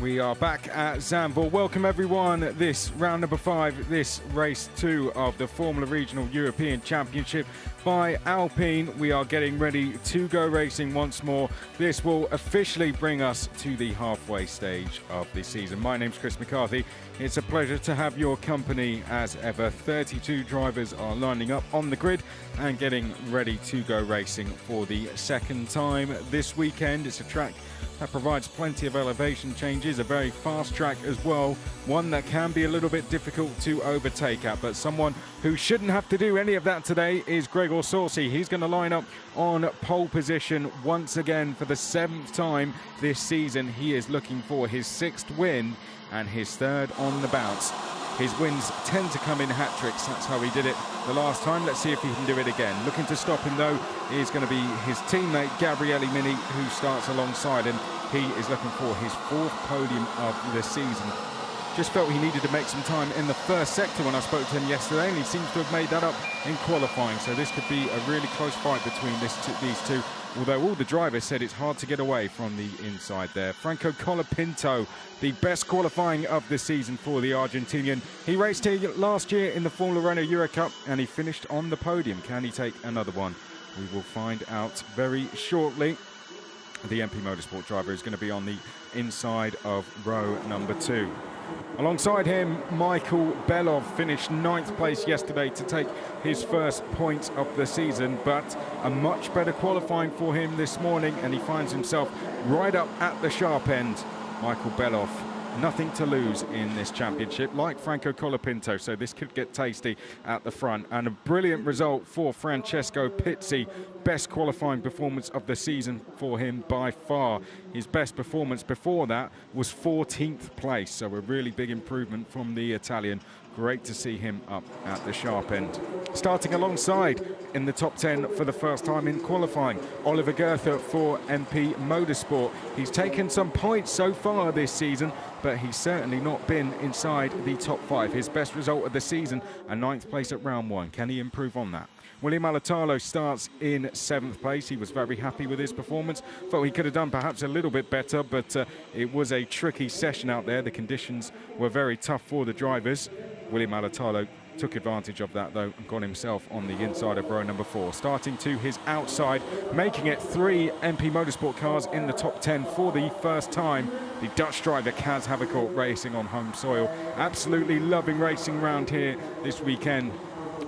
We are back at Zandvoort. Welcome everyone. This round number 5, this race 2 of the Formula Regional European Championship by Alpine. We are getting ready to go racing once more. This will officially bring us to the halfway stage of the season. My name's Chris McCarthy. It's a pleasure to have your company as ever. 32 drivers are lining up on the grid and getting ready to go racing for the second time this weekend. It's a track that provides plenty of elevation changes, a very fast track as well, one that can be a little bit difficult to overtake at, but someone who shouldn't have to do any of that today is Gregor Saucy. He's going to line up on pole position once again for the 7th time this season. He is looking for his 6th win and his 3rd on the bounce. His wins tend to come in hat-tricks. That's how he did it the last time. Let's see if he can do it again. Looking to stop him, though, is going to be his teammate, Gabriele Mini, who starts alongside him. He is looking for his 4th podium of the season. Just felt he needed to make some time in the first sector when I spoke to him yesterday, and he seems to have made that up in qualifying. So this could be a really close fight between these two. Although all the drivers said it's hard to get away from the inside there. Franco Colopinto, the best qualifying of the season for the Argentinian. He raced here last year in the Formula Renault Euro Cup and he finished on the podium. Can he take another one? We will find out very shortly. The MP Motorsport driver is going to be on the inside of row number 2. Alongside him, Michael Belov finished 9th place yesterday to take his first points of the season, but a much better qualifying for him this morning, and he finds himself right up at the sharp end. Michael Belov, nothing to lose in this championship, like Franco Colopinto, so this could get tasty at the front. And a brilliant result for Francesco Pizzi. Best qualifying performance of the season for him by far. His best performance before that was 14th place, so a really big improvement from the Italian. Great to see him up at the sharp end. Starting alongside in the top 10 for the first time in qualifying, Oliver Goethe for MP Motorsport. He's taken some points so far this season, but he's certainly not been inside the top 5. His best result of the season, a 9th place at round 1. Can he improve on that? William Alatalo starts in 7th place. He was very happy with his performance. Thought he could have done perhaps a little bit better, but it was a tricky session out there. The conditions were very tough for the drivers. William Alatalo took advantage of that, though, and got himself on the inside of row number 4. Starting to his outside, making it 3 MP Motorsport cars in the top 10 for the first time. The Dutch driver Kaz Havercourt racing on home soil. Absolutely loving racing around here this weekend.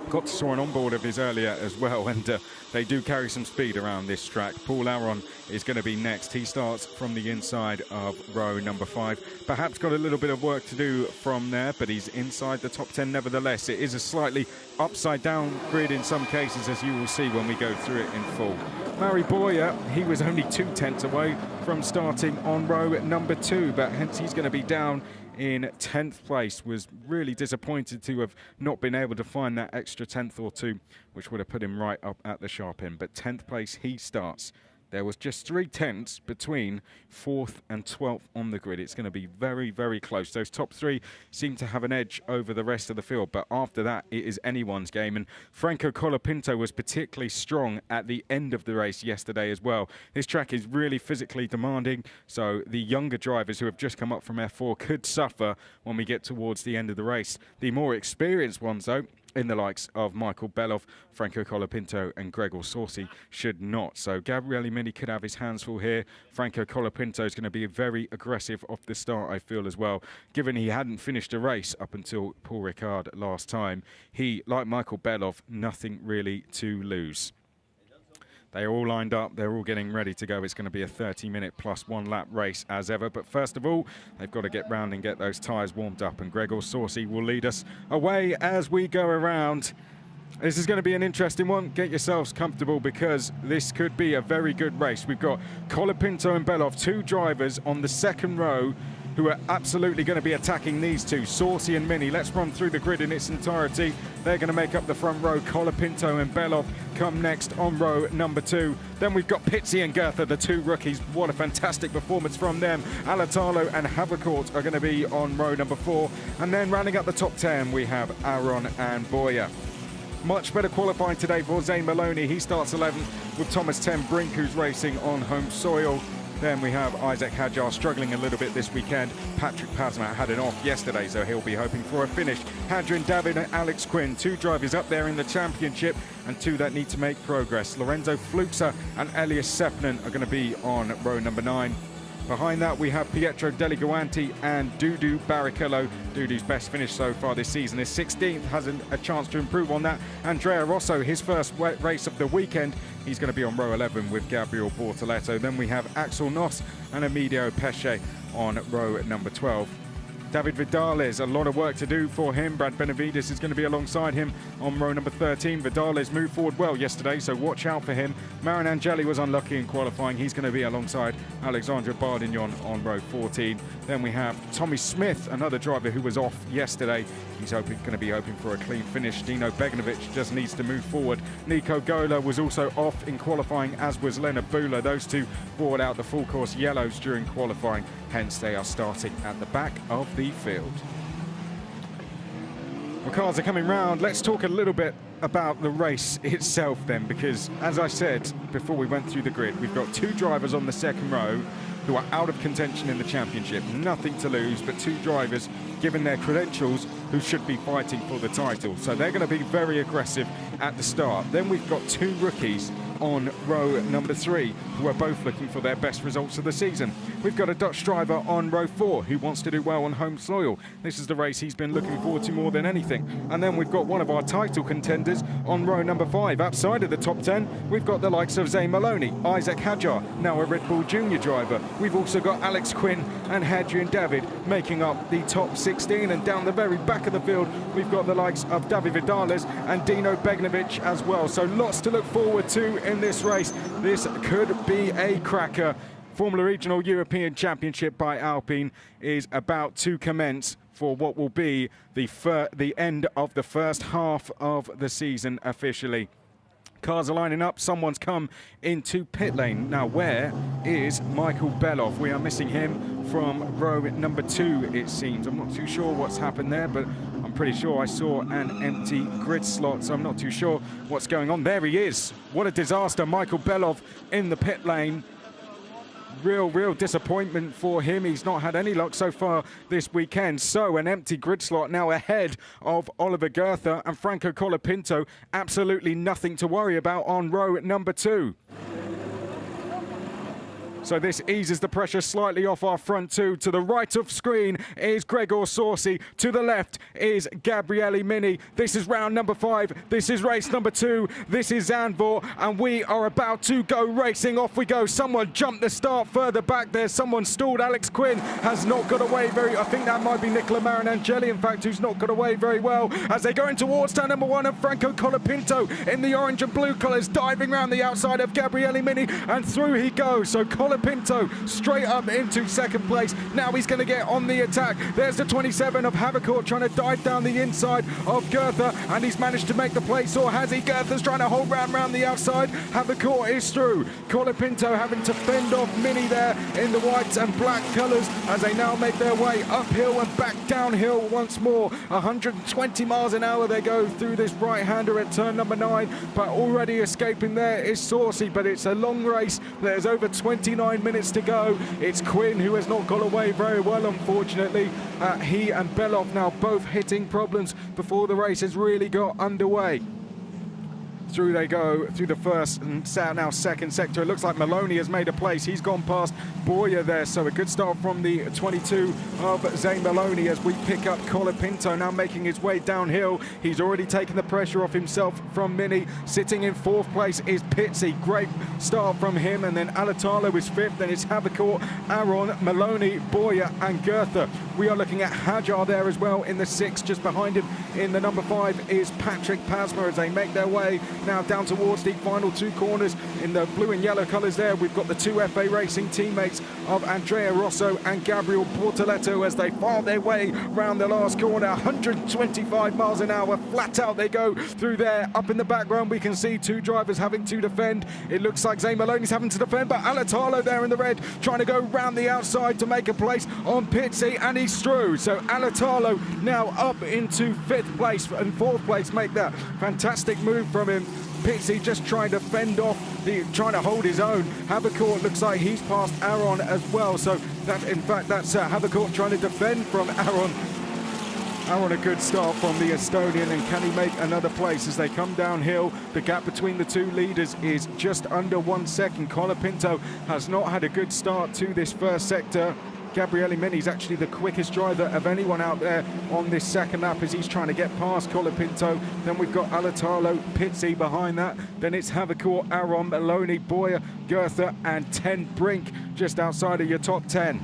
Got to saw an onboard of his earlier as well, and they do carry some speed around this track. Paul Auron is going to be next. He starts from the inside of row number 5. Perhaps got a little bit of work to do from there, but he's inside the top 10 nevertheless. It is a slightly upside down grid in some cases, as you will see when we go through it in full. Mari Boyer, he was only 2 tenths away from starting on row number 2, but hence he's going to be down in 10th place. Was really disappointed to have not been able to find that extra 10th or 2, which would have put him right up at the sharp end. But 10th place he starts. There was just 3 tenths between 4th and 12th on the grid. It's going to be very, very close. Those top 3 seem to have an edge over the rest of the field, but after that, it is anyone's game. And Franco Colopinto was particularly strong at the end of the race yesterday as well. This track is really physically demanding, so the younger drivers who have just come up from F4 could suffer when we get towards the end of the race. The more experienced ones, though, in the likes of Michael Belov, Franco Colopinto and Gregor Saucy, should not. So Gabriele Mini could have his hands full here. Franco Colopinto is going to be very aggressive off the start, I feel, as well. Given he hadn't finished a race up until Paul Ricard last time, he, like Michael Belov, nothing really to lose. They are all lined up. They're all getting ready to go. It's going to be a 30-minute plus 1 lap race as ever. But first of all, they've got to get round and get those tyres warmed up. And Gregor Saucy will lead us away as we go around. This is going to be an interesting one. Get yourselves comfortable because this could be a very good race. We've got Colopinto and Belov, 2 drivers on the 2nd row who are absolutely going to be attacking these 2, Saucy and Mini. Let's run through the grid in its entirety. They're going to make up the front row. Colopinto and Belov come next on row number 2. Then we've got Pizzi and Goethe, the 2 rookies. What a fantastic performance from them. Alatalo and Havercourt are going to be on row number 4. And then rounding up the top 10, we have Auron and Boyer. Much better qualifying today for Zane Maloney. He starts 11th with Thomas Ten Brink, who's racing on home soil. Then we have Isaac Hadjar struggling a little bit this weekend. Patrick Pasma had an off yesterday, so he'll be hoping for a finish. Hadrian David and Alex Quinn, 2 drivers up there in the championship and 2 that need to make progress. Lorenzo Fluxa and Elias Sepnen are going to be on row number 9. Behind that, we have Pietro Deligoanti and Dudu Barrichello. Dudu's best finish so far this season is 16th, has a chance to improve on that. Andrea Rosso, his first race of the weekend, he's going to be on row 11 with Gabriel Bortoletto. Then we have Axel Noss and Emilio Pesce on row number 12. David Vidales, a lot of work to do for him. Brad Benavides is going to be alongside him on row number 13. Vidales moved forward well yesterday, so watch out for him. Marin Angeli was unlucky in qualifying. He's going to be alongside Alexandra Bardignon on row 14. Then we have Tommy Smith, another driver who was off yesterday. He's going to be hoping for a clean finish. Dino Begnovic just needs to move forward. Nico Gola was also off in qualifying, as was Leonard Bula. Those two brought out the full course yellows during qualifying. Hence, they are starting at the back of the field. The cars are coming round. Let's talk a little bit about the race itself then, because as I said before we went through the grid, we've got 2 drivers on the second row who are out of contention in the championship. Nothing to lose, but 2 drivers, given their credentials, who should be fighting for the title. So they're going to be very aggressive at the start. Then we've got 2 rookies on row number 3 who are both looking for their best results of the season. We've got a Dutch driver on row 4 who wants to do well on home soil. This is the race he's been looking forward to more than anything. And then we've got one of our title contenders on row number 5. Outside of the top 10, we've got the likes of Zane Maloney, Isaac Hadjar, now a Red Bull Junior driver. We've also got Alex Quinn and Hadrian David making up the top 16, and down the very back of the field we've got the likes of David Vidales and Dino Begnovic as well. So lots to look forward to in this race. This could be a cracker. Formula Regional European Championship by Alpine is about to commence for what will be the end of the first half of the season officially. Cars are lining up. Someone's come into pit lane. Now, where is Michael Belov? We are missing him from row number 2, it seems. I'm not too sure what's happened there, but I'm pretty sure I saw an empty grid slot, so I'm not too sure what's going on. There he is. What a disaster. Michael Belov in the pit lane. Real disappointment for him. He's not had any luck so far this weekend. So an empty grid slot now ahead of Oliver Goethe and Franco Colopinto. Absolutely nothing to worry about on row number 2. So this eases the pressure slightly off our front 2. To the right of screen is Gregor Sorsi. To the left is Gabriele Mini. This is round number 5. This is race number 2. This is Zandvoort, and we are about to go racing. Off we go. Someone jumped the start further back there. Someone stalled. Alex Quinn has not got away very... I think that might be Nicola Marinangeli, in fact, who's not got away very well as they go in towards turn number 1, and Franco Colopinto in the orange and blue colours diving around the outside of Gabriele Mini, and through he goes. So Colopinto straight up into second place. Now he's going to get on the attack. There's the 27 of Havercourt trying to dive down the inside of Goethe, and he's managed to make the place, or has he? Goethe's trying to hold round the outside. Havercourt is through. Colopinto having to fend off Mini there in the white and black colours as they now make their way uphill and back downhill once more. 120 miles an hour they go through this right-hander at turn number 9, but already escaping there is Sorsi, but it's a long race. There's over 29 minutes to go. It's Quinn who has not got away very well, unfortunately. He and Belov now both hitting problems before the race has really got underway. Through they go, through the first and now second sector. It looks like Maloney has made a place. He's gone past Boyer there, so a good start from the 22 of Zane Maloney as we pick up Colopinto now making his way downhill. He's already taken the pressure off himself from Mini. Sitting in 4th place is Pizzi. Great start from him, and then Alatalo is 5th. Then it's Havercourt, Auron, Maloney, Boyer and Goethe. We are looking at Hadjar there as well in the 6th. Just behind him in the number 5 is Patrick Pasma as they make their way now down towards the final 2 corners in the blue and yellow colours there. We've got the 2 FA Racing teammates of Andrea Rosso and Gabriel Bortoletto as they file their way round the last corner. 125 miles an hour, flat out they go through there. Up in the background we can see 2 drivers having to defend. It looks like Zane Maloney's having to defend, but Alatalo there in the red trying to go round the outside to make a place on Pizzi, and he's through. So Alatalo now up into 5th place and 4th place. Make that fantastic move from him Pitsy just trying to fend off, trying to hold his own. Havercourt looks like he's passed Auron as well. So that, in fact, that's Havercourt trying to defend from Auron. Auron, a good start from the Estonian, and can he make another place as they come downhill? The gap between the two leaders is just under 1 second. Colopinto has not had a good start to this first sector. Gabriele Mini's actually the quickest driver of anyone out there on this second lap as he's trying to get past Colopinto. Then we've got Alatalo, Pitsy behind that. Then it's Havercourt, Auron, Maloney, Boyer, Goethe and 10 Brink just outside of your top 10.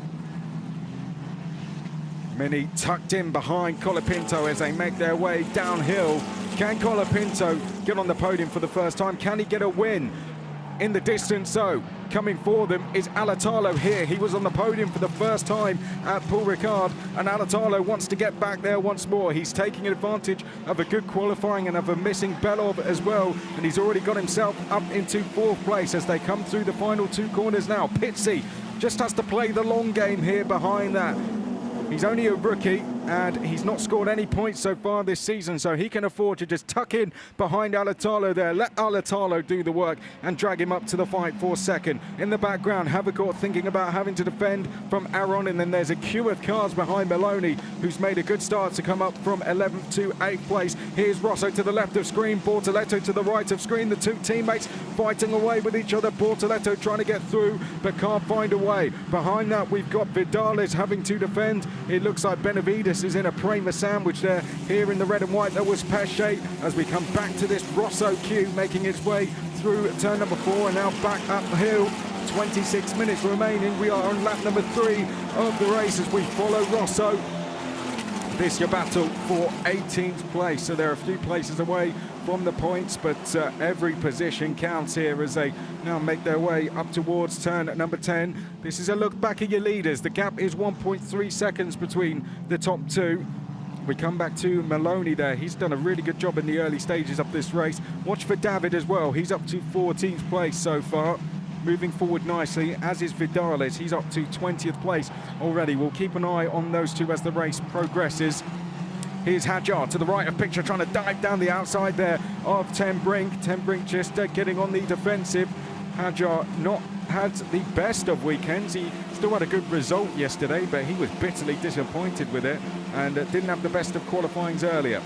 Mini tucked in behind Colopinto as they make their way downhill. Can Colopinto get on the podium for the first time? Can he get a win? In the distance, so coming for them is Alatalo here. He was on the podium for the first time at Paul Ricard, and Alatalo wants to get back there once more. He's taking advantage of a good qualifying and of a missing Belov as well, and he's already got himself up into 4th place as they come through the final 2 corners now. Pitsy just has to play the long game here behind that. He's only a rookie and he's not scored any points so far this season, so he can afford to just tuck in behind Alatalo there, let Alatalo do the work and drag him up to the fight for second. In the background, Havercourt thinking about having to defend from Auron, and then there's a queue of cars behind Maloney, who's made a good start to come up from 11th to 8th place. Here's Rosso to the left of screen, Bortoletto to the right of screen. The two teammates fighting away with each other. Bortoletto trying to get through but can't find a way. Behind that, we've got Vidales having to defend. It looks like Benavides is in a Prima sandwich there. Here in the red and white, there was Pesce as we come back to this Rosso queue, making its way through turn number 4 and now back uphill. 26 minutes remaining. We are on lap number 3 of the race as we follow Rosso. This your battle for 18th place, so they're a few places away from the points, but every position counts here as they now make their way up towards turn number 10. This is a look back at your leaders. The gap is 1.3 seconds between the top 2. We come back to Maloney there. He's done a really good job in the early stages of this race. Watch for David as well. He's up to 14th place so far. Moving forward nicely, as is Vidales. He's up to 20th place already. We'll keep an eye on those two as the race progresses. Here's Hadjar to the right of picture, trying to dive down the outside there of 10 Brink. 10 Brink just getting on the defensive. Hadjar not had the best of weekends. He still had a good result yesterday, but he was bitterly disappointed with it and didn't have the best of qualifyings earlier.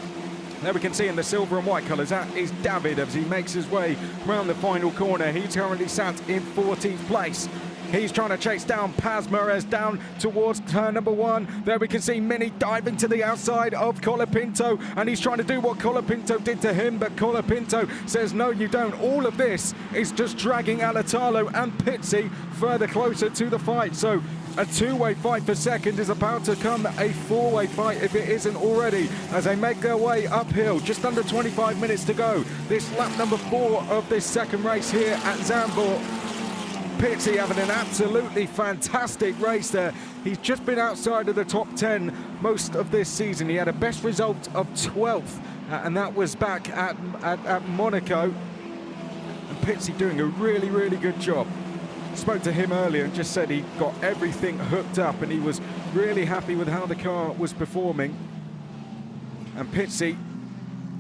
There we can see in the silver and white colours, that is David as he makes his way around the final corner. He's currently sat in 14th place. He's trying to chase down Paz Merez down towards turn number 1. There we can see Mini diving to the outside of Colopinto, and he's trying to do what Colopinto did to him, but Colopinto says, no, you don't. All of this is just dragging Alatalo and Pitsy further closer to the fight. So a 2-way fight for second is about to come a 4-way fight if it isn't already, as they make their way uphill. Just under 25 minutes to go. This lap number 4 of this second race here at Zandvoort. Pitsy having an absolutely fantastic race there. He's just been outside of the top 10 most of this season. He had a best result of 12th, and that was back at Monaco. And Pitsy doing a really, really good job. Spoke to him earlier and just said he got everything hooked up and he was really happy with how the car was performing. And Pitsy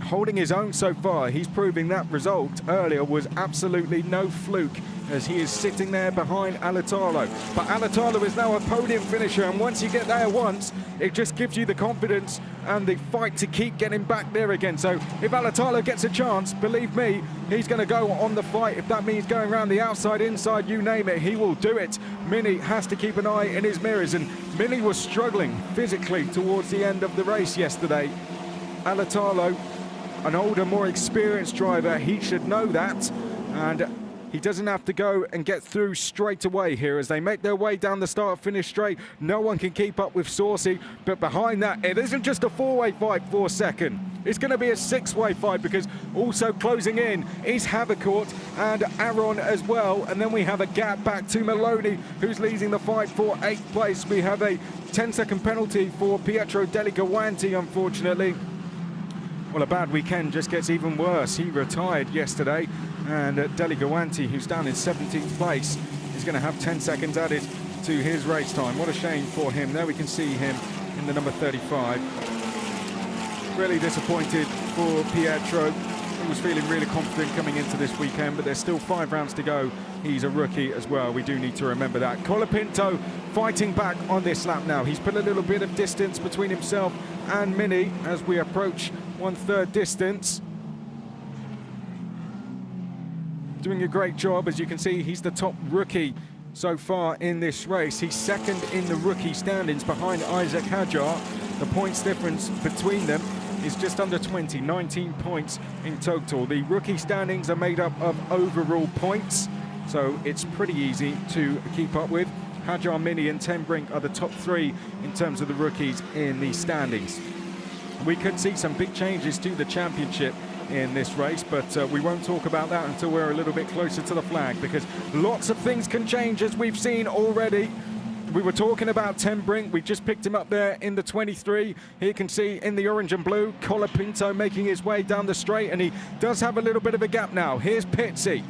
holding his own so far. He's proving that result earlier was absolutely no fluke, as he is sitting there behind Alatalo. But Alatalo is now a podium finisher, and once you get there once, it just gives you the confidence and the fight to keep getting back there again. So if Alatalo gets a chance, believe me, he's going to go on the fight. If that means going around the outside, inside, you name it, he will do it. Mini has to keep an eye in his mirrors, and Mini was struggling physically towards the end of the race yesterday. Alatalo, an older, more experienced driver, he should know that, and he doesn't have to go and get through straight away here as they make their way down the start-finish straight. No one can keep up with Saucy, but behind that, it isn't just a 4-way fight for second. It's going to be a 6-way fight, because also closing in is Havercourt and Auron as well. And then we have a gap back to Maloney, who's leading the fight for 8th place. We have a 10-second penalty for Pietro Deligawanti, unfortunately. Well, a bad weekend just gets even worse. He retired yesterday, and Deligawanti, who's down in 17th place, is going to have 10 seconds added to his race time. What a shame for him. There we can see him in the number 35. Really disappointed for Pietro. He was feeling really confident coming into this weekend, but there's still 5 rounds to go. He's a rookie as well. We do need to remember that. Colopinto fighting back on this lap now. He's put a little bit of distance between himself and Mini as we approach 1/3 distance. Doing a great job. As you can see, he's the top rookie so far in this race. He's second in the rookie standings behind Isaac Hadjar. The points difference between them is just under 20, 19 points in total. The rookie standings are made up of overall points, so it's pretty easy to keep up with. Hadjar, Mini and Ten Brink are the top 3 in terms of the rookies in the standings. We could see some big changes to the championship in this race, but we won't talk about that until we're a little bit closer to the flag, because lots of things can change, as we've seen already. We were talking about Ten Brink. We just picked him up there in the 23. Here you can see in the orange and blue, Colopinto making his way down the straight, and he does have a little bit of a gap now. Here's Pitsy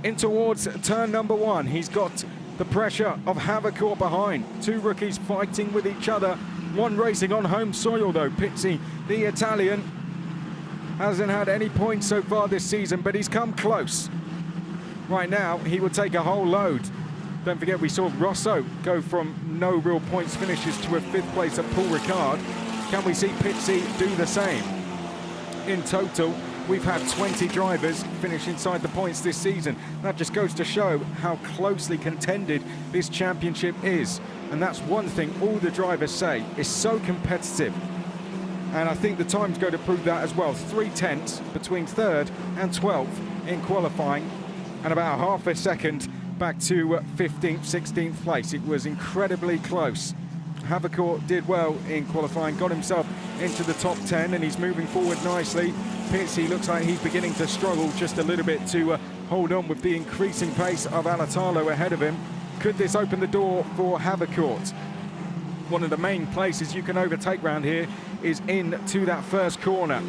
in towards turn number 1. He's got the pressure of Havacourt behind. 2 rookies fighting with each other. One racing on home soil though. Pitsy, the Italian, hasn't had any points so far this season, but he's come close. Right now, he will take a whole load. Don't forget, we saw Rosso go from no real points finishes to a 5th place at Paul Ricard. Can we see Pitsy do the same? In total, we've had 20 drivers finish inside the points this season. That just goes to show how closely contended this championship is. And that's one thing all the drivers say, it's so competitive. And I think the time's going to prove that as well. 3/10 between 3rd and 12th in qualifying, and about half a second back to 15th, 16th place. It was incredibly close. Havacourt did well in qualifying, got himself into the top 10, and he's moving forward nicely. Pitsy looks like he's beginning to struggle just a little bit to hold on with the increasing pace of Alatalo ahead of him. Could this open the door for Havacourt? One of the main places you can overtake round here is into that first corner.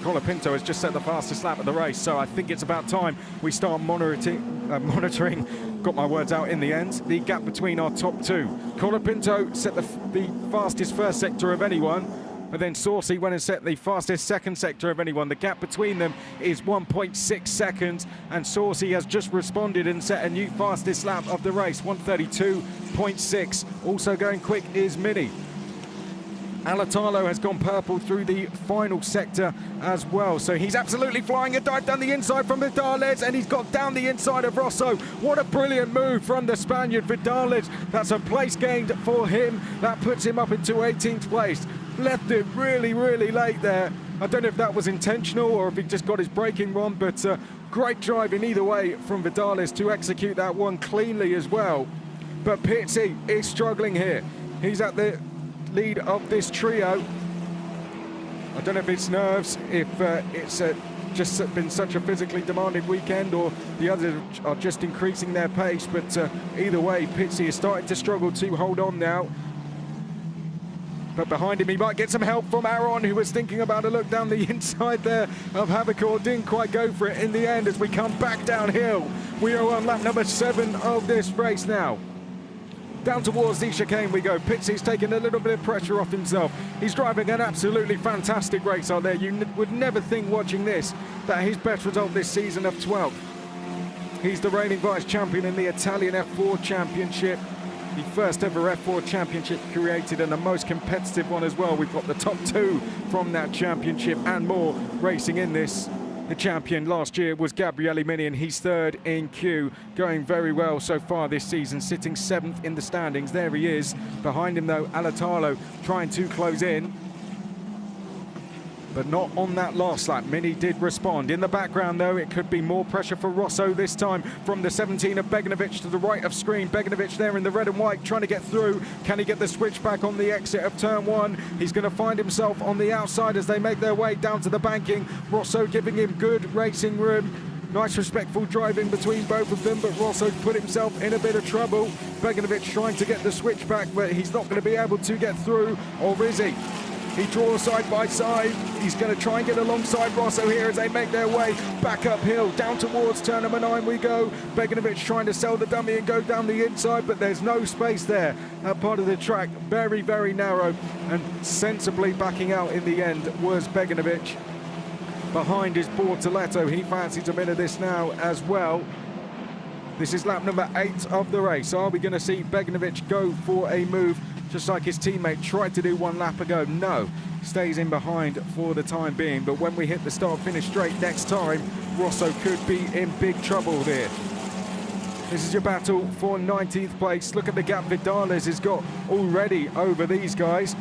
Colopinto has just set the fastest lap of the race, so I think it's about time we start monitoring, got my words out in the end, the gap between our top 2. Colopinto set the fastest first sector of anyone, but then Saucy went and set the fastest second sector of anyone. The gap between them is 1.6 seconds, and Saucy has just responded and set a new fastest lap of the race, 1:32.6. Also going quick is Mini. Alatalo has gone purple through the final sector as well. So he's absolutely flying a dive down the inside from Vidales, and he's got down the inside of Rosso. What a brilliant move from the Spaniard Vidales. That's a place gained for him. That puts him up into 18th place. Left it really, really late there. I don't know if that was intentional or if he just got his braking wrong, but great driving either way from Vidales to execute that one cleanly as well. But Pitsy is struggling here. He's at the lead of this trio. I don't know if it's nerves, if it's just been such a physically demanding weekend, or the others are just increasing their pace, but either way, Pitsy is starting to struggle to hold on now. But behind him, he might get some help from Auron, who was thinking about a look down the inside there of Havacourt. Didn't quite go for it in the end as we come back downhill. We are on lap number 7 of this race now. Down towards the chicane we go. Pitsy's taking a little bit of pressure off himself. He's driving an absolutely fantastic race out there. You would never think watching this that his best result this season of 12th. He's the reigning vice champion in the Italian F4 Championship. The first ever F4 Championship created, and the most competitive one as well. We've got the top 2 from that championship and more racing in this. The champion last year was Gabriele Mini, and he's 3rd in Q, going very well so far this season, sitting 7th in the standings. There he is. Behind him though, Alatalo trying to close in, but not on that last lap. Mini did respond. In the background though, it could be more pressure for Rosso this time from the 17 of Beganovic to the right of screen. Beganovic there in the red and white trying to get through. Can he get the switch back on the exit of turn 1? He's going to find himself on the outside as they make their way down to the banking. Rosso giving him good racing room. Nice respectful driving between both of them, but Rosso put himself in a bit of trouble. Beganovic trying to get the switch back, but he's not going to be able to get through, or is he? He draws side by side. He's going to try and get alongside Rosso here as they make their way back uphill. Down towards turn number 9 we go. Beganovic trying to sell the dummy and go down the inside, but there's no space there. That part of the track very, very narrow, and sensibly backing out in the end was Beganovic. behind is Bortoletto. He fancies a bit of this now as well. This is lap number 8 of the race. Are we going to see Beganovic go for a move just like his teammate tried to do 1 lap ago? No, stays in behind for the time being. But when we hit the start-finish straight next time, Rosso could be in big trouble there. This is your battle for 19th place. Look at the gap Vidales has got already over these guys.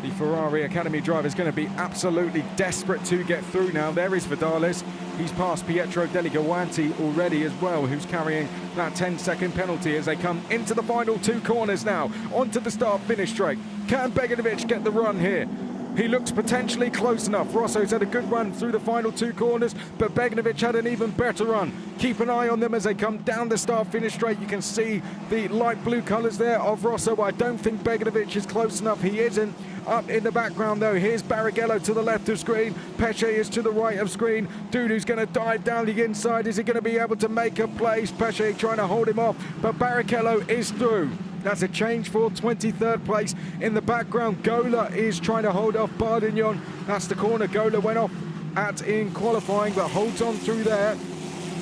The Ferrari Academy driver is going to be absolutely desperate to get through now. There is Vidales. He's passed Pietro Deligawanti already as well, who's carrying that 10-second penalty as they come into the final 2 corners now. Onto the start-finish straight. Can Beganovic get the run here? He looks potentially close enough. Rosso's had a good run through the final 2 corners, but Beganovic had an even better run. Keep an eye on them as they come down the start-finish straight. You can see the light blue colours there of Rosso. I don't think Beganovic is close enough. He isn't. Up in the background though, here's Barrichello to the left of screen. Pesce is to the right of screen. Dudu's going to dive down the inside. Is he going to be able to make a place? Pesce trying to hold him off, but Barrichello is through. That's a change for 23rd place. In the background, Gola is trying to hold off Bardignon. That's the corner Gola went off at in qualifying, but holds on through there.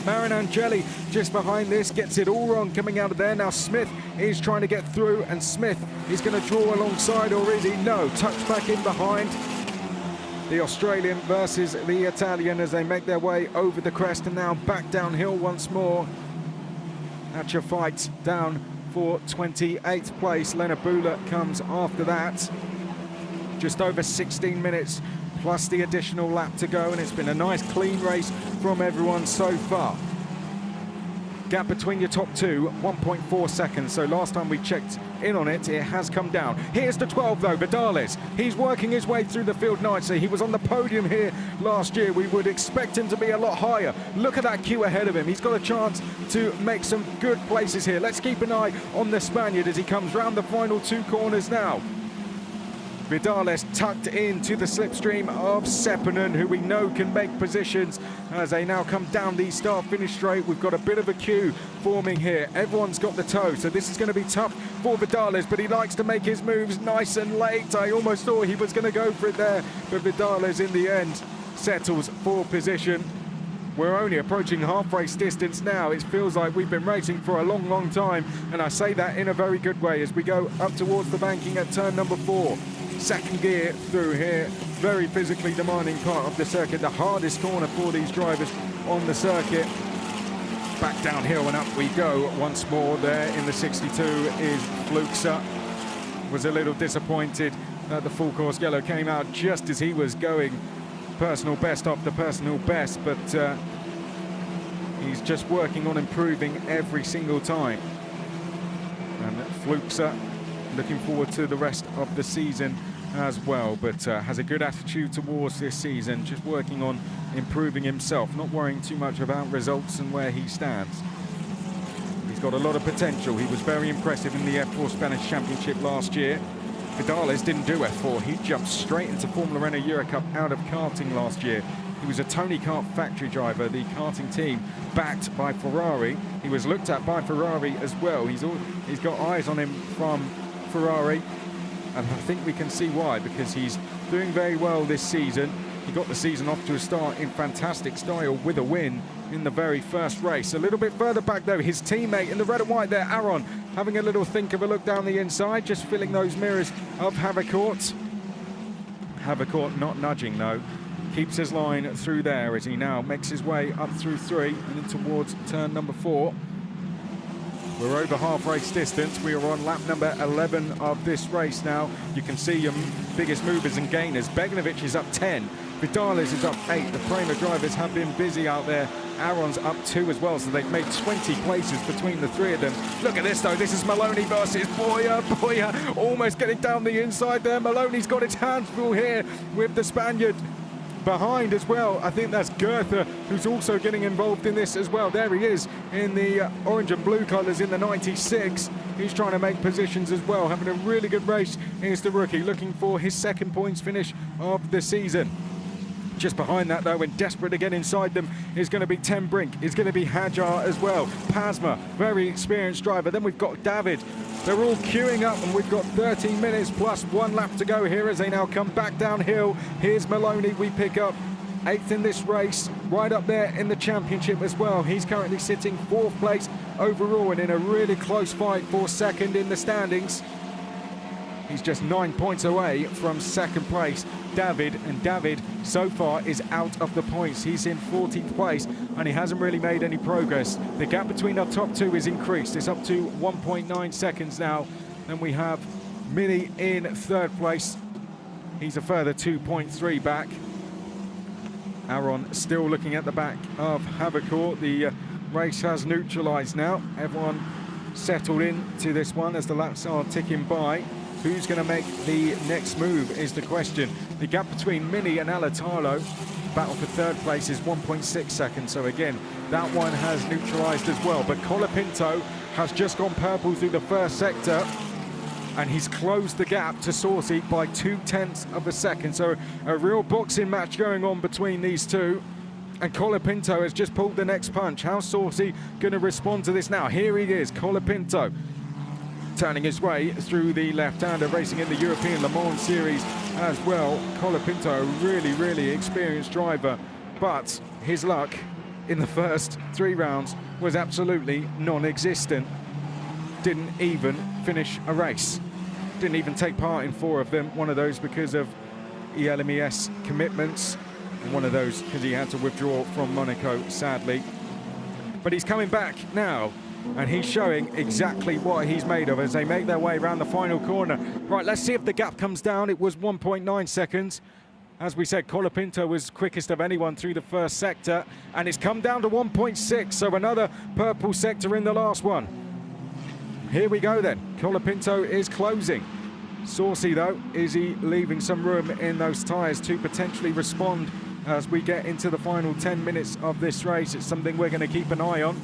Marinangeli just behind this, gets it all wrong coming out of there. Now Smith is trying to get through, and Smith is going to draw alongside, or is he? No, tucked back in behind. The Australian versus the Italian as they make their way over the crest and now back downhill once more. That's your fight down for 28th place. Leonard Bula comes after that. Just over 16 minutes plus the additional lap to go, and it's been a nice clean race from everyone so far. Gap between your top 2, 1.4 seconds. So last time we checked in on it, it has come down. Here's the 12 though, Vidales. He's working his way through the field nicely. He was on the podium here last year. We would expect him to be a lot higher. Look at that queue ahead of him. He's got a chance to make some good places here. Let's keep an eye on the Spaniard as he comes round the final 2 corners now. Vidales tucked into the slipstream of Seppänen, who we know can make positions as they now come down the start-finish straight. We've got a bit of a queue forming here. Everyone's got the toe, so this is going to be tough for Vidales, but he likes to make his moves nice and late. I almost thought he was going to go for it there, but Vidales in the end settles for position. We're only approaching half-race distance now. It feels like we've been racing for a long, long time, and I say that in a very good way as we go up towards the banking at turn number 4. Second gear through here, very physically demanding part of the circuit, the hardest corner for these drivers on the circuit. Back downhill and up we go once more. There in the 62 is Fluxa. Was a little disappointed that the full course yellow came out just as he was going personal best off the personal best, but he's just working on improving every single time. And Fluxa looking forward to the rest of the season as well, but has a good attitude towards this season, just working on improving himself, not worrying too much about results and where he stands. He's got a lot of potential. He was very impressive in the F4 Spanish Championship last year. Vidales didn't do F4, he jumped straight into Formula Renault Eurocup out of karting last year. He was a Tony Kart factory driver, the karting team backed by Ferrari. He was looked at by Ferrari as well. He's got eyes on him from Ferrari, and I think we can see why, because he's doing very well this season. He got the season off to a start in fantastic style with a win in the very first race. A little bit further back though, his teammate in the red and white there, Auron, having a little think of a look down the inside, just filling those mirrors of Havercourt. Havercourt not nudging though, keeps his line through there as he now makes his way up through 3 and then towards turn number 4. We're over half race distance. We are on lap number 11 of this race now. You can see your biggest movers and gainers. Beganovic is up 10. Vidales is up 8. The Prema drivers have been busy out there. Auron's up 2 as well, so they've made 20 places between the 3 of them. Look at this though, this is Maloney versus Boya. Boya almost getting down the inside there. Maloney's got his hands full here with the Spaniard behind as well. I think that's Goethe who's also getting involved in this as well. There he is in the orange and blue colours in the 96. He's trying to make positions as well, having a really good race. Here's the rookie looking for his 2nd points finish of the season. Just behind that though, and desperate to get inside them, is going to be Ten Brink, is going to be Hajar as well. Pasma, very experienced driver. Then we've got David. They're all queuing up, and we've got 13 minutes plus 1 lap to go here as they now come back downhill. Here's Maloney. We pick up 8th in this race, right up there in the championship as well. He's currently sitting 4th place overall and in a really close fight for 2nd in the standings. He's just 9 points away from 2nd place, David, and David so far is out of the points. He's in 14th place and he hasn't really made any progress. The gap between our top two is increased. It's up to 1.9 seconds now. Then we have Mini in 3rd place. He's a further 2.3 back. Auron still looking at the back of Havercourt. The race has neutralised now. Everyone settled in to this one as the laps are ticking by. Who's going to make the next move is the question. The gap between Mini and Alatalo, battle for 3rd place, is 1.6 seconds. So again, that one has neutralised as well. But Colopinto has just gone purple through the 1st sector, and he's closed the gap to Saucy by 0.2 of a second. So a real boxing match going on between these two. And Colopinto has just pulled the next punch. How's Saucy going to respond to this now? Here he is, Colopinto, turning his way through the left-hander, racing in the European Le Mans Series as well. Colopinto, a really, really experienced driver, but his luck in the first 3 rounds was absolutely non-existent. Didn't even finish a race. Didn't even take part in 4 of them. One of those because of ELMES commitments, and one of those because he had to withdraw from Monaco, sadly. But he's coming back now, and he's showing exactly what he's made of as they make their way around the final corner. Right, let's see if the gap comes down. It was 1.9 seconds. As we said, Colopinto was quickest of anyone through the 1st sector, and it's come down to 1.6, so another purple sector in the last one. Here we go then. Colopinto is closing. Saucy, though, is he leaving some room in those tyres to potentially respond as we get into the final 10 minutes of this race? It's something we're going to keep an eye on.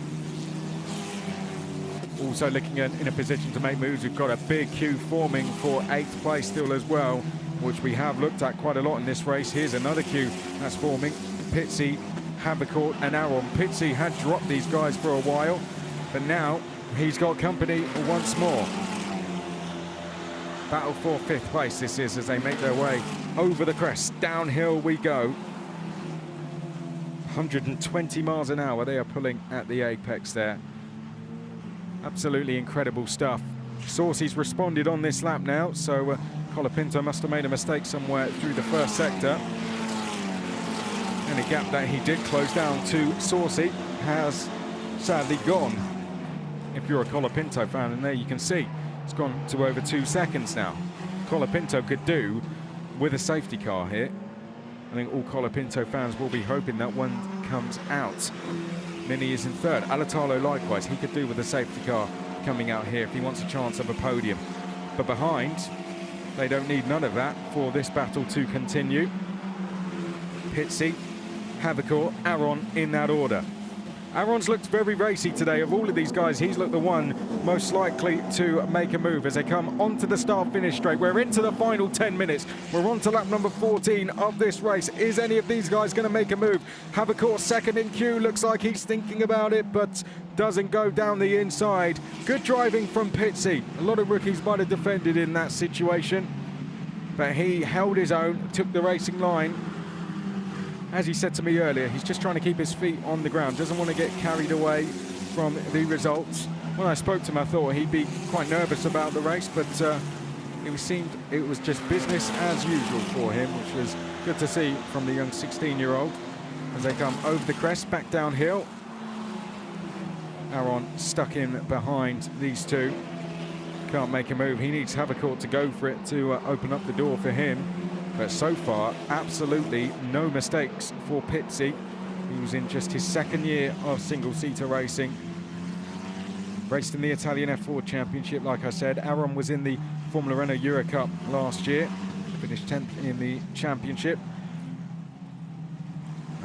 Also looking at in a position to make moves, we've got a big queue forming for 8th place still as well, which we have looked at quite a lot in this race. Here's another queue that's forming. Pitsy, Havercourt and Auron. Pitsy had dropped these guys for a while, but now he's got company once more. Battle for 5th place this is as they make their way over the crest. Downhill we go. 120 miles an hour they are pulling at the apex there. Absolutely incredible stuff. Saucy's responded on this lap now, so Colopinto must have made a mistake somewhere through the 1st sector. And a gap that he did close down to Saucy has sadly gone. If you're a Colopinto fan, and there you can see it's gone to over 2 seconds now. Colopinto could do with a safety car here. I think all Colopinto fans will be hoping that one comes out. Mini is in 3rd. Alatalo likewise, he could do with a safety car coming out here if he wants a chance of a podium. But behind, they don't need none of that for this battle to continue. Pitsy, Havercourt, Auron in that order. Auron's looked very racy today. Of all of these guys, he's looked the one most likely to make a move as they come onto the start-finish straight. We're into the final 10 minutes. We're on to lap number 14 of this race. Is any of these guys going to make a move? Havercourt 2nd in queue. Looks like he's thinking about it, but doesn't go down the inside. Good driving from Pitsy. A lot of rookies might have defended in that situation, but he held his own, took the racing line. As he said to me earlier, he's just trying to keep his feet on the ground, doesn't want to get carried away from the results. When I spoke to him, I thought he'd be quite nervous about the race, but it seemed it was just business as usual for him, which was good to see from the young 16-year-old as they come over the crest, back downhill. Auron stuck in behind these two. Can't make a move. He needs Havercourt to go for it to open up the door for him. But so far, absolutely no mistakes for Pitsy. He was in just his 2nd year of single-seater racing. Raced in the Italian F4 Championship, like I said. Auron was in the Formula Renault Euro Cup last year. Finished 10th in the championship.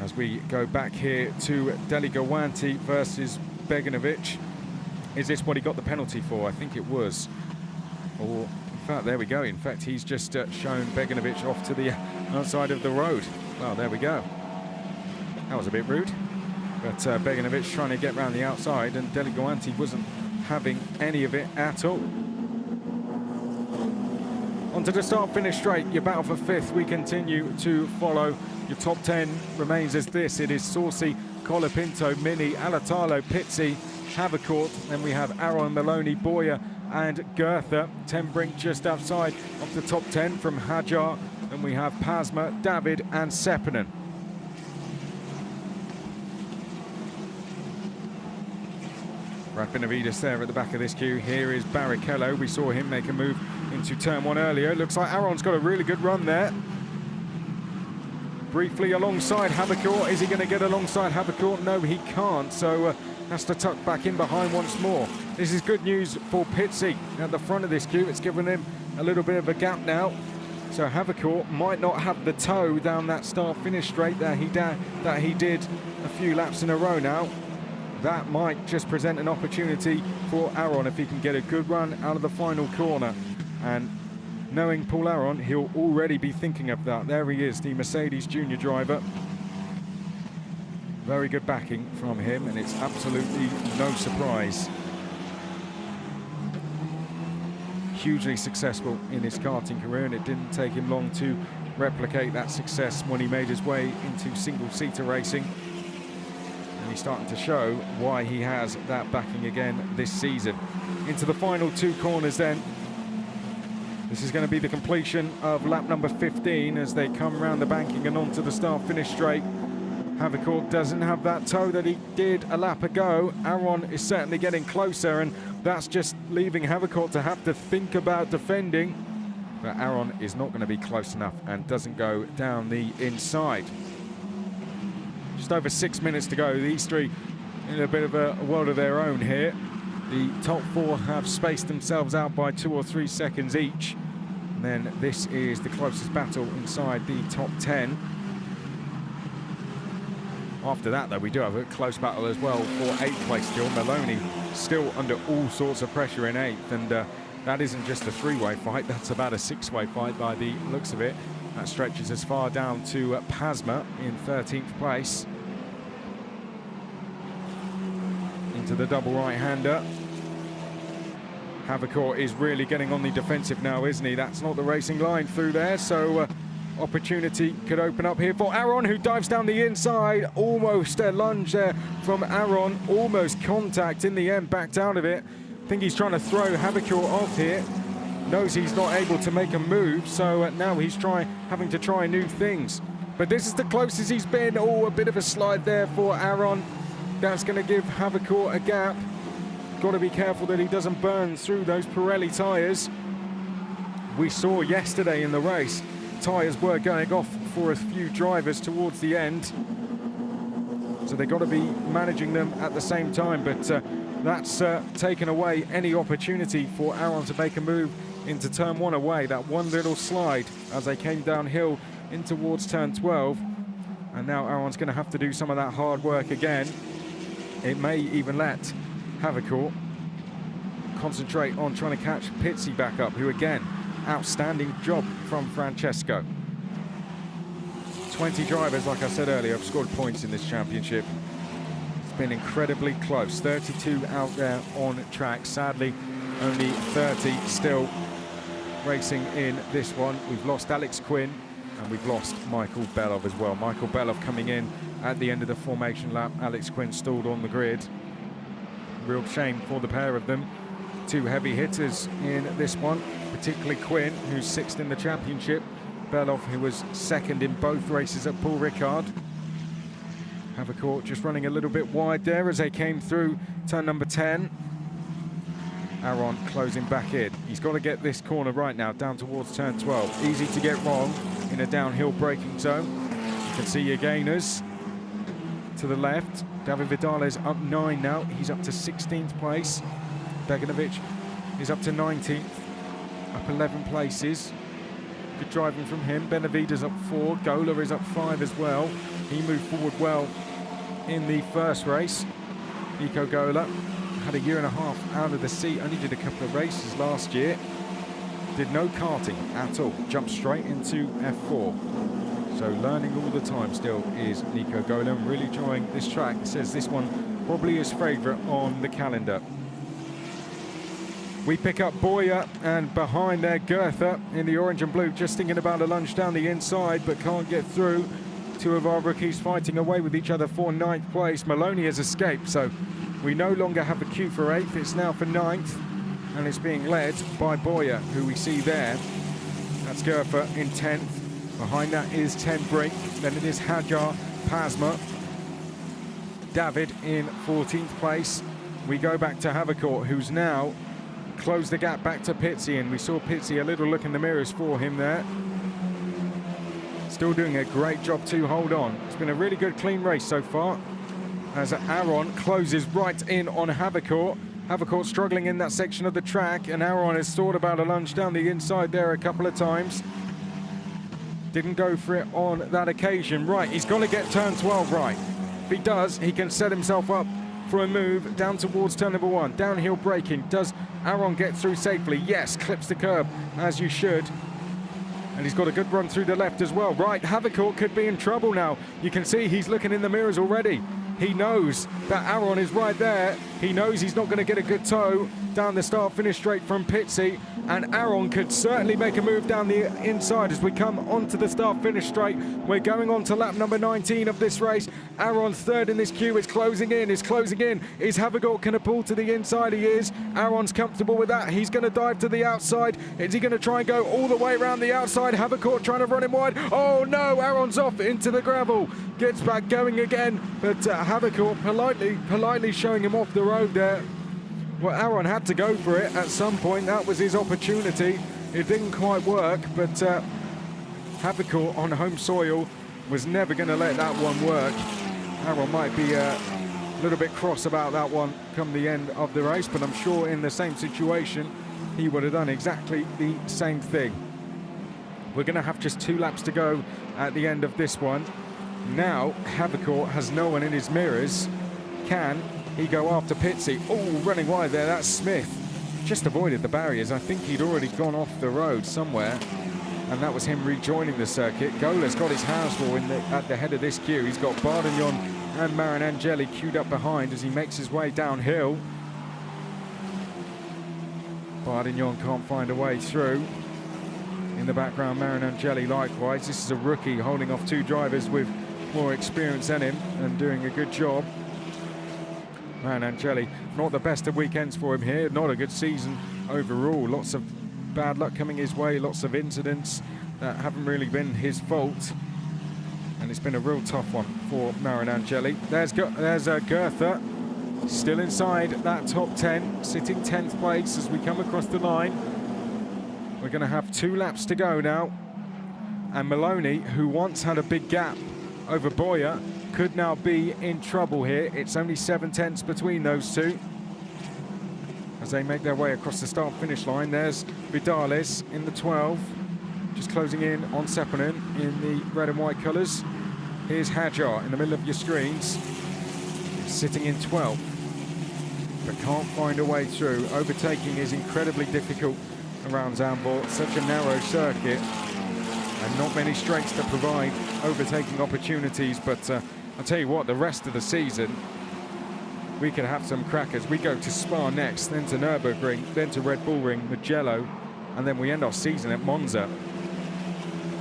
As we go back here to Deligowanti versus Beganovic. Is this what he got the penalty for? I think it was. Or in fact, there we go. In fact, he's just shown Beganovic off to the outside of the road. Well, there we go. That was a bit rude. But Beganovic trying to get round the outside, and Deligowanti wasn't having any of it at all. onto the start-finish straight. Your battle for 5th, we continue to follow. Your top 10 remains as this. It is Saucy, Colopinto, Mini, Alatalo, Pizzi, Havercourt. Then we have Auron, Maloney, Boyer and Goethe. 10 Brink just outside of the top 10 from Hajar. Then we have Pasma, David and Sepinen. Brad Benavides there at the back of this queue. Here is Barrichello. We saw him make a move into turn 1 earlier. Looks like Auron's got a really good run there. Briefly alongside Havercourt. Is he going to get alongside Havercourt? No, he can't. So has to tuck back in behind once more. This is good news for Pizzi at the front of this queue. It's given him a little bit of a gap now. So Havercourt might not have the toe down that start-finish straight that he did a few laps in a row now. That might just present an opportunity for Auron if he can get a good run out of the final corner. And knowing Paul Auron, he'll already be thinking of that. There he is, the Mercedes junior driver. Very good backing from him, and it's absolutely no surprise. Hugely successful in his karting career, and it didn't take him long to replicate that success when he made his way into single-seater racing. And he's starting to show why he has that backing again this season. Into the final 2 corners then. This is going to be the completion of lap number 15 as they come round the banking and onto the start-finish straight. Havercourt doesn't have that toe that he did a lap ago. Auron is certainly getting closer, and that's just leaving Havercourt to have to think about defending. But Auron is not going to be close enough and doesn't go down the inside. Just over 6 minutes to go. These three in a bit of a world of their own here. The top 4 have spaced themselves out by 2 or 3 seconds each. And then this is the closest battle inside the top 10. After that, though, we do have a close battle as well for 8th place still. Maloney still under all sorts of pressure in 8th, and that isn't just a 3-way fight, that's about a 6-way fight by the looks of it. That stretches as far down to Pasma in 13th place. Into the double right-hander. Havercourt is really getting on the defensive now, isn't he? That's not the racing line through there, so opportunity could open up here for Auron, who dives down the inside. Almost a lunge there from Auron, almost contact in the end, backed out of it. I think he's trying to throw Havercourt off here. Knows he's not able to make a move, so now he's having to try new things. But this is the closest he's been. Oh, a bit of a slide there for Auron. That's going to give Havercourt a gap. Got to be careful that he doesn't burn through those Pirelli tyres. We saw yesterday in the race, tyres were going off for a few drivers towards the end. So they've got to be managing them at the same time, but that's taken away any opportunity for Auron to make a move into turn 1 away. That one little slide as they came downhill in towards turn 12. And now Auron's going to have to do some of that hard work again. It may even let Havercourt concentrate on trying to catch Pizzi back up, who again, outstanding job from Francesco. 20 drivers, like I said earlier, have scored points in this championship. It's been incredibly close. 32 out there on track. Sadly, only 30 still racing in this one. We've lost Alex Quinn and we've lost Michael Belov as well. Michael Belov coming in at the end of the formation lap. Alex Quinn stalled on the grid. Real shame for the pair of them. 2 heavy hitters in this one, particularly Quinn, who's 6th in the championship. Belov, who was 2nd in both races at Paul Ricard. Havercourt just running a little bit wide there as they came through turn number 10. Auron closing back in. He's got to get this corner right now, down towards turn 12. Easy to get wrong in a downhill braking zone. You can see your gainers to the left. David Vidales up 9 now. He's up to 16th place. Beganovic is up to 19th, up 11 places. Good driving from him. Benavides up 4. Gola is up 5 as well. He moved forward well in the first race. Nico Gola had a year and a half out of the seat, only did a couple of races last year. Did no karting at all, jumped straight into F4. So learning all the time still is Nico Gola, really enjoying this track. He says this one probably his favourite on the calendar. We pick up Boyer, and behind there Goethe in the orange and blue, just thinking about a lunge down the inside, but can't get through. Two of our rookies fighting away with each other for 9th place. Maloney has escaped, so we no longer have a queue for 8th. It's now for 9th, and it's being led by Boyer, who we see there. That's Goethe in 10th. Behind that is Ten Brink. Then it is Hajar, Pasma, David in 14th place. We go back to Havercourt, who's now closed the gap back to Pizzi, and we saw Pizzi a little look in the mirrors for him there. Still doing a great job to hold on. It's been a really good, clean race so far, as Auron closes right in on Havercourt. Havercourt struggling in that section of the track, and Auron has thought about a lunge down the inside there a couple of times. Didn't go for it on that occasion. Right, he's got to get turn 12 right. If he does, he can set himself up for a move down towards turn number 1. Downhill braking. Does Auron get through safely? Yes, clips the curb, as you should. And he's got a good run through the left as well. Right, Havercourt could be in trouble now. You can see he's looking in the mirrors already. He knows that Auron is right there. He knows he's not going to get a good tow down the start-finish straight from Pizzi. And Auron could certainly make a move down the inside as we come onto the start-finish straight. We're going on to lap number 19 of this race. Auron third in this queue. Is closing in, is closing in. Is Havercourt going to pull to the inside? He is. Auron's comfortable with that. He's going to dive to the outside. Is he going to try and go all the way around the outside? Havercourt trying to run him wide. Oh no, Auron's off into the gravel. Gets back going again, but Havercourt politely showing him off the road there. Well, Auron had to go for it at some point. That was his opportunity. It didn't quite work, but Havercourt on home soil was never going to let that one work. Auron might be a little bit cross about that one come the end of the race, but I'm sure in the same situation, he would have done exactly the same thing. We're going to have just 2 laps to go at the end of this one. Now, Havercourt has no one in his mirrors. Can he go after Pizzi? Oh, running wide there, that's Smith. Just avoided the barriers. I think he'd already gone off the road somewhere, and that was him rejoining the circuit. Gola's got his hands full at the head of this queue. He's got Bardagnon and Marinangeli queued up behind as he makes his way downhill. Bardagnon can't find a way through. In the background, Marinangeli likewise. This is a rookie holding off 2 drivers with more experience than him and doing a good job. Marinangeli, not the best of weekends for him here, not a good season overall. Lots of bad luck coming his way, lots of incidents that haven't really been his fault. And it's been a real tough one for Marinangeli. There's Goethe, still inside that top 10, sitting 10th place as we come across the line. We're going to have 2 laps to go now. And Maloney, who once had a big gap over Boyer, could now be in trouble here. It's only 7/10 between those two as they make their way across the start-finish line. There's Vidales in the 12, just closing in on Sepinen in the red and white colours. Here's Hajar in the middle of your screens, sitting in 12, but can't find a way through. Overtaking is incredibly difficult around Zandvoort, such a narrow circuit, and not many straights to provide overtaking opportunities, but I'll tell you what, the rest of the season, we could have some crackers. We go to Spa next, then to Nürburgring, then to Red Bull Ring, Mugello, and then we end our season at Monza.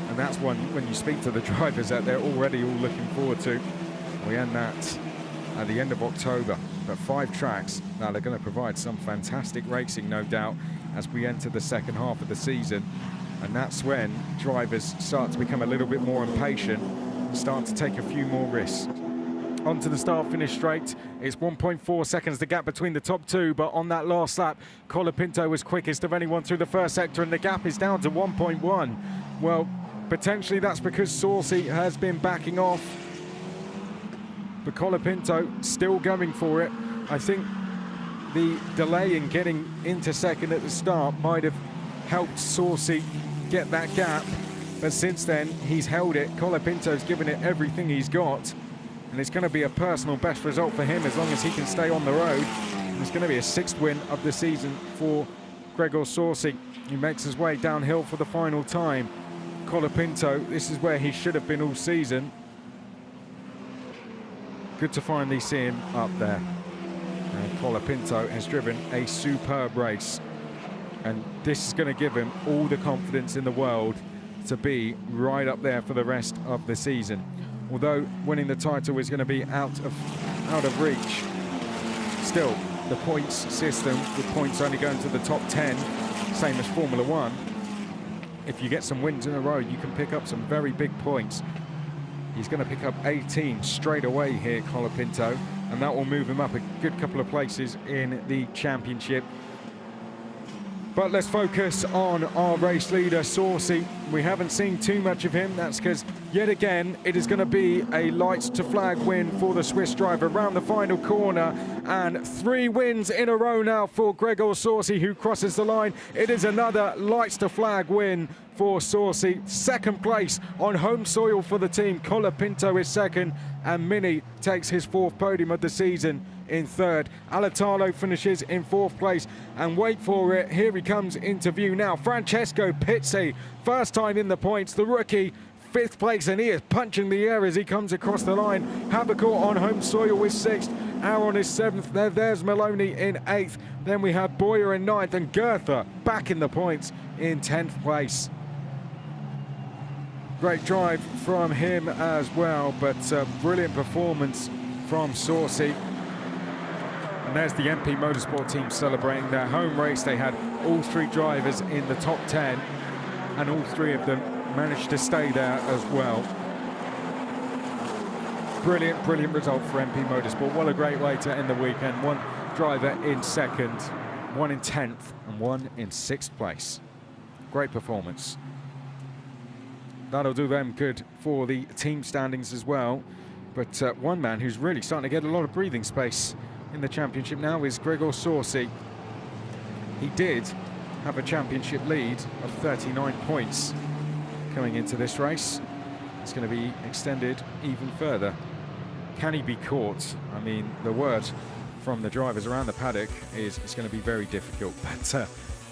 And that's one when you speak to the drivers that they're already all looking forward to. We end that at the end of October, but 5 tracks that are going to provide some fantastic racing, no doubt, as we enter the second half of the season. And that's when drivers start to become a little bit more impatient and start to take a few more risks. Onto the start-finish straight. It's 1.4 seconds the gap between the top 2, but on that last lap, Colopinto was quickest of anyone through the first sector, and the gap is down to 1.1. Well, potentially that's because Saucy has been backing off, but Colopinto still going for it. I think the delay in getting into second at the start might have helped Saucy get that gap, but since then he's held it. Colopinto's given it everything he's got, and it's going to be a personal best result for him as long as he can stay on the road. And it's going to be a 6th win of the season for Gregor Saucy. He makes his way downhill for the final time. Colopinto, this is where he should have been all season. Good to finally see him up there. And Colopinto has driven a superb race. And this is going to give him all the confidence in the world to be right up there for the rest of the season. Although winning the title is going to be out of reach, still the points system, with points only going to the top 10, same as Formula One. If you get some wins in a row, you can pick up some very big points. He's going to pick up 18 straight away here, Colopinto, and that will move him up a good couple of places in the championship. But let's focus on our race leader, Saucy. We haven't seen too much of him. That's because, yet again, it is going to be a lights to flag win for the Swiss driver around the final corner. And 3 wins in a row now for Gregor Saucy, who crosses the line. It is another lights to flag win for Saucy. Second place on home soil for the team. Colopinto is second, and Mini takes his 4th podium of the season in 3rd. Alatalo finishes in 4th place, and wait for it, here he comes into view now. Francesco Pizzi, first time in the points, the rookie, 5th place, and he is punching the air as he comes across the line. Habecourt on home soil is 6th, Auron is 7th, there's Maloney in 8th, then we have Boyer in 9th, and Goethe back in the points in 10th place. Great drive from him as well, but brilliant performance from Saucy. And there's the MP Motorsport team celebrating their home race. They had all 3 drivers in the top 10, and all 3 of them managed to stay there as well. Brilliant, brilliant result for MP Motorsport. What a great way to end the weekend. 1 driver in 2nd, 1 in 10th, and 1 in 6th place. Great performance. That'll do them good for the team standings as well. But one man who's really starting to get a lot of breathing space in the championship now is Gregor Saucy. He did have a championship lead of 39 points coming into this race. It's going to be extended even further. Can he be caught? I mean, the word from the drivers around the paddock is it's going to be very difficult, but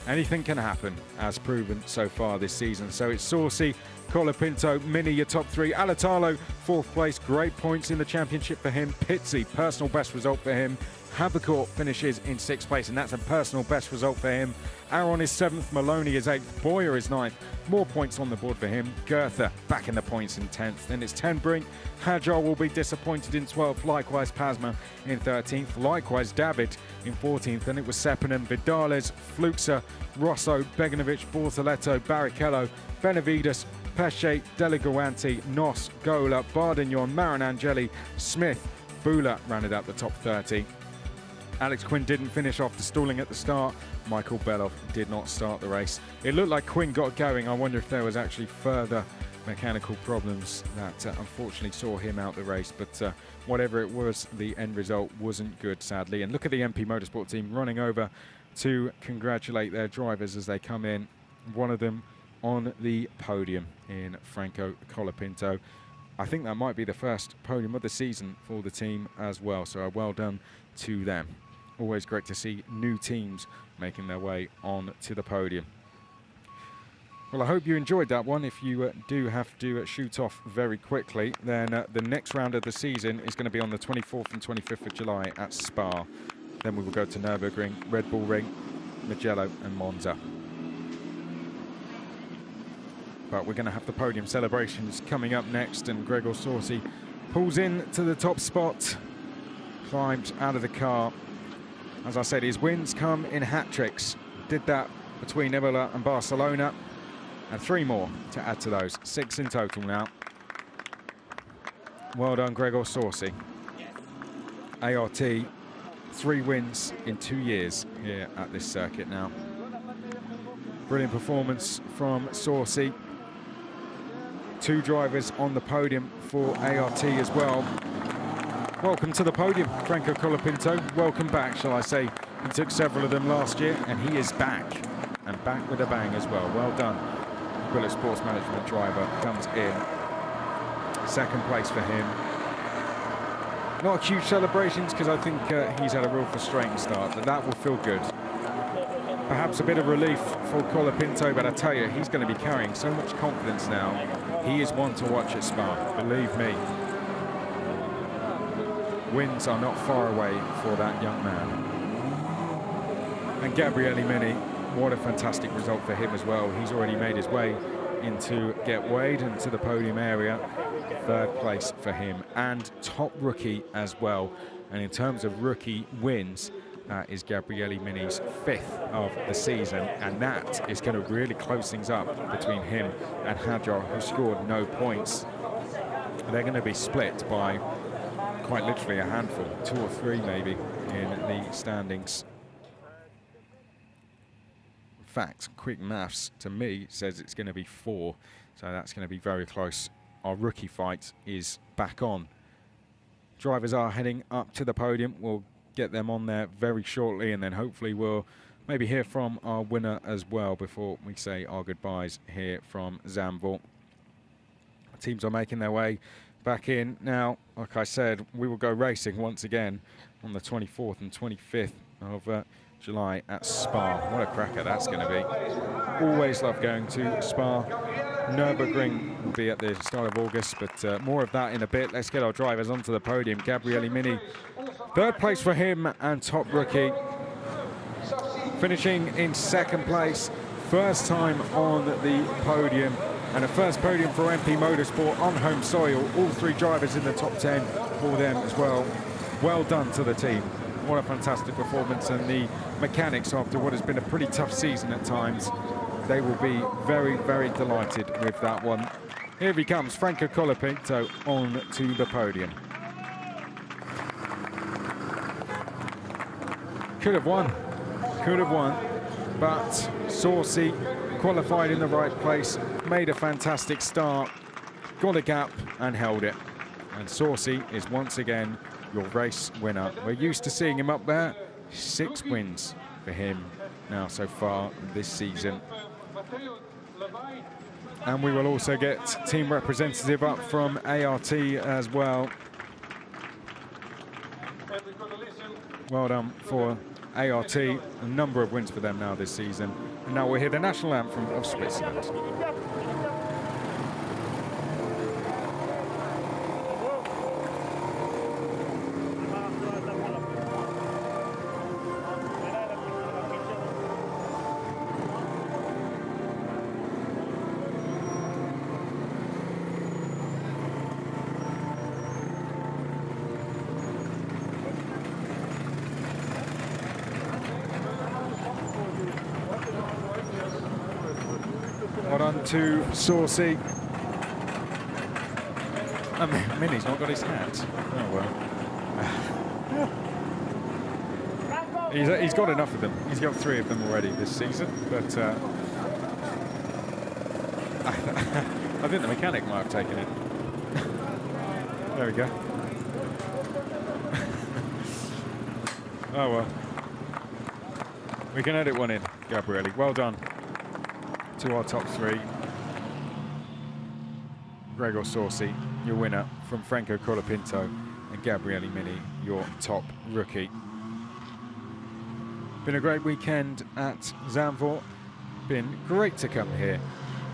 anything can happen, as proven so far this season. So it's Saucy, Colopinto, Mini, your top 3. Alatalo, 4th place, great points in the championship for him. Pizzi, personal best result for him. Habecourt finishes in 6th place, and that's a personal best result for him. Auron is 7th, Maloney is 8th, Boyer is 9th. More points on the board for him. Goethe back in the points in 10th. Then it's Ten Brink. Hajar will be disappointed in 12th. Likewise, Pasma in 13th. Likewise, David in 14th. Then it was Sepinen, Vidales, Fluxa, Rosso, Beganovic, Bortoletto, Barrichello, Benavides, Pesce, Deleguanti, Nos, Gola, Bardagnon, Marinangeli, Smith, Bula rounded out the top 30. Alex Quinn didn't finish after stalling at the start. Michael Belov did not start the race. It looked like Quinn got going. I wonder if there was actually further mechanical problems that unfortunately saw him out the race. But whatever it was, the end result wasn't good, sadly. And look at the MP Motorsport team running over to congratulate their drivers as they come in. One of them on the podium in Franco Colopinto. I think that might be the first podium of the season for the team as well. So well done to them. Always great to see new teams making their way on to the podium. Well, I hope you enjoyed that one. If you do have to shoot off very quickly, then the next round of the season is going to be on the 24th and 25th of July at Spa. Then we will go to Nürburgring, Red Bull Ring, Mugello and Monza. But we're going to have the podium celebrations coming up next, and Gregor Saucy pulls in to the top spot, climbs out of the car. As I said, his wins come in hat-tricks. Did that between Imola and Barcelona, and 3 more to add to those. 6 in total now. Well done, Gregor Saucy. ART, 3 wins in 2 years here at this circuit now. Brilliant performance from Saucy. 2 drivers on the podium for ART as well. Welcome to the podium, Franco Colopinto. Welcome back, shall I say. He took several of them last year, and he is back. And back with a bang as well. Well done. Bullet Sports Management driver comes in. 2nd place for him. Not huge celebrations, because I think he's had a real frustrating start, but that will feel good. Perhaps a bit of relief for Colopinto, but I tell you, he's going to be carrying so much confidence now. He is one to watch at Spa, believe me. Wins are not far away for that young man. And Gabriele Mini what a fantastic result for him as well. He's already made his way into get weighed into the podium area. Third place for him and top rookie as well. And in terms of rookie wins, is Gabriele Mini's 5th of the season, and that is going to really close things up between him and Hajar, who scored no points. They're going to be split by quite literally a handful, 2 or 3 maybe, in the standings. In fact, quick maths to me says it's going to be 4, so that's going to be very close. Our rookie fight is back on. Drivers are heading up to the podium. We'll get them on there very shortly, and then hopefully we'll maybe hear from our winner as well before we say our goodbyes here from Zandvoort. Teams are making their way back in now. Like I said, we will go racing once again on the 24th and 25th of July at Spa. What a cracker that's going to be. Always love going to Spa. Nürburgring will be at the start of August, but more of that in a bit. Let's get our drivers onto the podium. Gabriele Mini, 3rd place for him and top rookie. Finishing in 2nd place, first time on the podium, and a first podium for MP Motorsport on home soil. All 3 drivers in the top 10 for them as well. Well done to the team. What a fantastic performance, and the mechanics, after what has been a pretty tough season at times, they will be very, very delighted with that one. Here he comes, Franco Colopinto on to the podium. Could have won, but Saucy qualified in the right place, made a fantastic start, got a gap and held it. And Saucy is once again your race winner. We're used to seeing him up there. 6 wins for him now so far this season. And we will also get team representative up from ART as well. Well done for ART, a number of wins for them now this season. And now we'll hear the national anthem of Switzerland. Well done to Saucy. Mini's not got his hat. Oh well. He's got enough of them. He's got 3 of them already this season, but I think the mechanic might have taken it. There we go. Oh well. We can edit one in, Gabriele. Well done to our top 3. Gregor Saucy, your winner, from Franco Colopinto, and Gabriele Mini, your top rookie. Been a great weekend at Zandvoort. Been great to come here,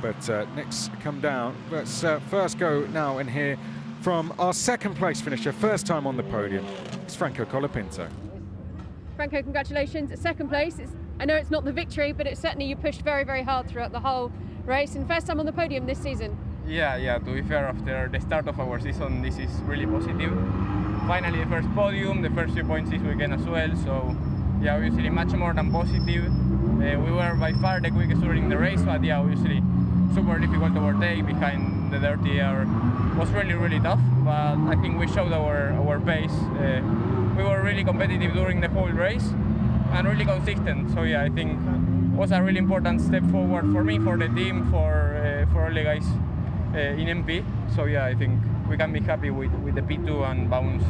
but next come down. Let's first go now and hear from our 2nd place finisher, first time on the podium. It's Franco Colopinto. Franco, congratulations. 2nd place. I know it's not the victory, but it's certainly you pushed very, very hard throughout the whole race, and first time on the podium this season. Yeah, to be fair, after the start of our season, this is really positive. Finally, the first podium, the first 3 points this weekend as well, so yeah, obviously much more than positive. We were by far the quickest during the race, but yeah, obviously super difficult to overtake behind the dirty air. Was really, really tough, but I think we showed our pace. We were really competitive during the whole race and really consistent. So yeah, I think it was a really important step forward for me, for the team, for all the guys in MP. So yeah, I think we can be happy with the P2 and bounce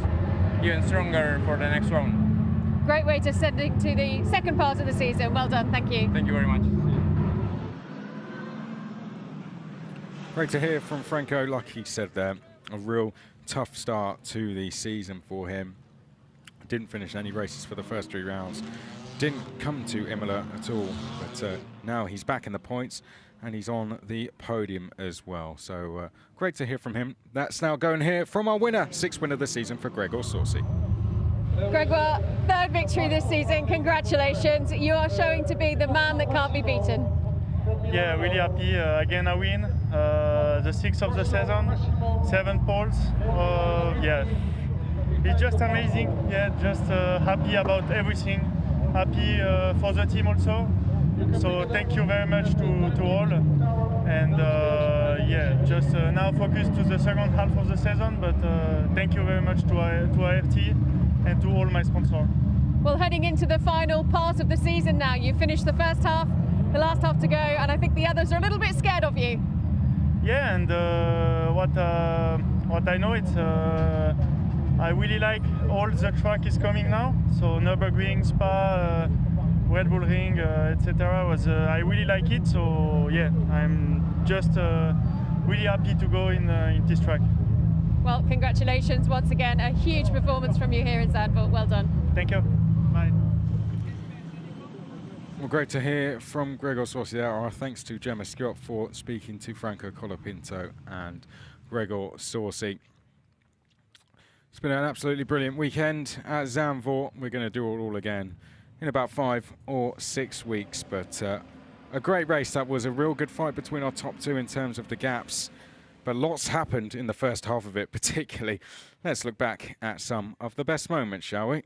even stronger for the next round. Great way to send it to the 2nd part of the season. Well done, thank you. Thank you very much. Great to hear from Franco. Like he said there, a real tough start to the season for him. Didn't finish any races for the first 3 rounds. Didn't come to Imola at all, but now he's back in the points and he's on the podium as well. So great to hear from him. Let's now go and hear from our winner, 6th win of the season for Gregor Saucy. Gregoire, third victory this season. Congratulations. You are showing to be the man that can't be beaten. Yeah, really happy. Again, a win. The 6th of the season, 7 poles. Yeah, it's just amazing. Yeah, just happy about everything. Happy for the team also. So thank you very much to all. And yeah, just now focus to the second half of the season. But thank you very much to ART and to all my sponsors. Well, heading into the final part of the season now, you finished the first half, the last half to go, and I think the others are a little bit scared of you. Yeah, and what I know, it's I really like all the track is coming now. So Nürburgring, Spa, Red Bull Ring, etc. Was I really like it. So yeah, I'm just really happy to go in this track. Well, congratulations once again. A huge performance from you here in Zandvoort. Well done. Thank you. Bye. Well, great to hear from Gregor Saucy. Our thanks to Gemma Scott for speaking to Franco Colopinto and Gregor Saucy. It's been an absolutely brilliant weekend at Zandvoort. We're going to do it all again in about 5 or 6 weeks. But a great race. That was a real good fight between our top two in terms of the gaps. But lots happened in the first half of it, particularly. Let's look back at some of the best moments, shall we?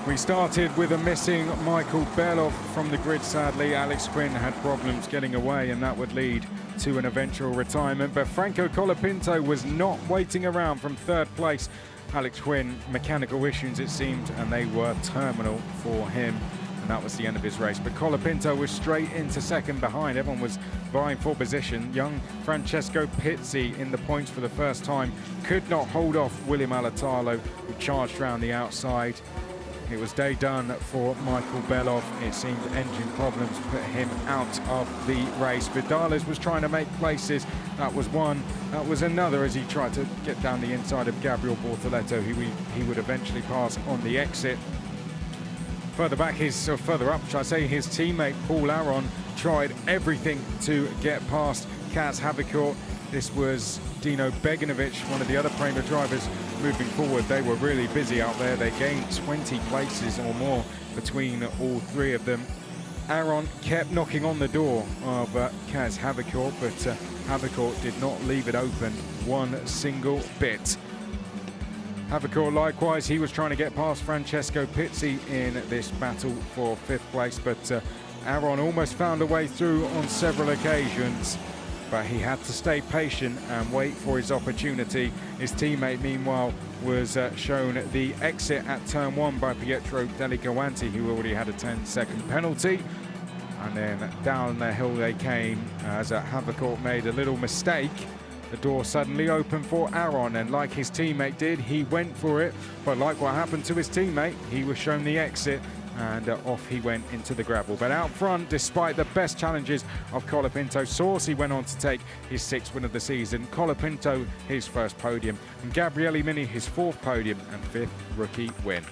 We started with a missing Michael Belov from the grid, sadly. Alex Quinn had problems getting away, and that would lead to an eventual retirement. But Franco Colopinto was not waiting around from third place. Alex Quinn, mechanical issues it seemed, and they were terminal for him. And that was the end of his race. But Colopinto was straight into second behind. Everyone was vying for position. Young Francesco Pizzi in the points for the first time could not hold off William Alatalo, who charged around the outside. It was day done for Michael Belov. It seemed engine problems put him out of the race. Vidales was trying to make places. That was one. That was another as he tried to get down the inside of Gabriel Bortoletto, who he would eventually pass on the exit. Further back, further up, should I say, his teammate Paul Auron tried everything to get past Kaz Havicourt. This was Dino Beganovic, one of the other Prema drivers moving forward. They were really busy out there. They gained 20 places or more between all three of them. Auron kept knocking on the door of Kaz Havicourt, but Havicourt did not leave it open one single bit. Havicourt, likewise, he was trying to get past Francesco Pizzi in this battle for 5th place, but Auron almost found a way through on several occasions, but he had to stay patient and wait for his opportunity. His teammate, meanwhile, was shown the exit at turn 1 by Pietro Delicawanti, who already had a 10-second penalty. And then down the hill they came as Havicourt made a little mistake. The door suddenly opened for Auron, and like his teammate did, he went for it. But like what happened to his teammate, he was shown the exit, and off he went into the gravel. But out front, despite the best challenges of Colopinto, Saucy went on to take his 6th win of the season. Colopinto, his first podium, and Gabriele Mini, his 4th podium and 5th rookie win.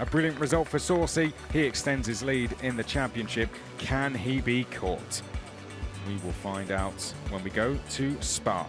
A brilliant result for Saucy. He extends his lead in the championship. Can he be caught? We will find out when we go to Spa.